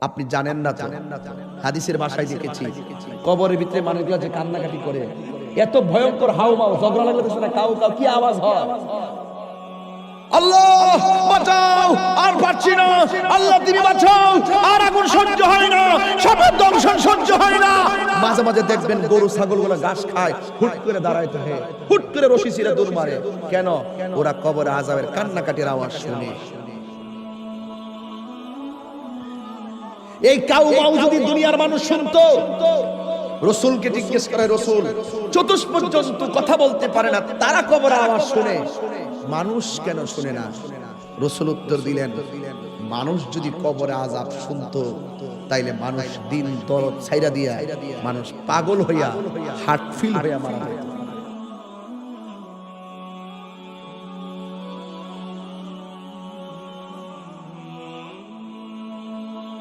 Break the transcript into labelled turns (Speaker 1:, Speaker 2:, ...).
Speaker 1: আপনি জানেন না তো, হাদিসের ভাষায় দেখেছি কবরের ভিতরে মানুষগুলো যে কান্নাকাটি করে, এত ভয়ঙ্কর হাউমাউ, ঝগড়া লাগলে দেখছে না, কাউ কাউ কি আওয়াজ হয়, আল্লাহ বাঁচাও, আর পারছি না, আল্লাহ তুমি বাঁচাও, আর আগুন সহ্য হয় না, সবের দংশন সহ্য হয় না। মাঝে মাঝে দেখবেন গরু ছাগলগুলো ঘাস খায়, হুট করে দাঁড়ায় থাকে, হুট করে রশি ছিঁড়ে দৌড় মারে। কেন? ওরা কবরে আযাবের কান্নাকাটির আওয়াজ শুনে। এই কাউ মাউ যদি দুনিয়ার মানুষ শুনতো, রাসূলকে জিজ্ঞেস করে, রাসূল চতুষ্পদ জন্তু কথা বলতে পারে না, তারা কবরের আওয়াজ শুনে, মানুষ কেন শুনে না? রাসূল উত্তর দিলেন, মানুষ যদি কবরে আযাব শুনতো তাইলে মানুষ দিন দরদ ছাইরা দিয়া মানুষ পাগল হইয়া হার্ট ফিল হইয়া মারা যেত।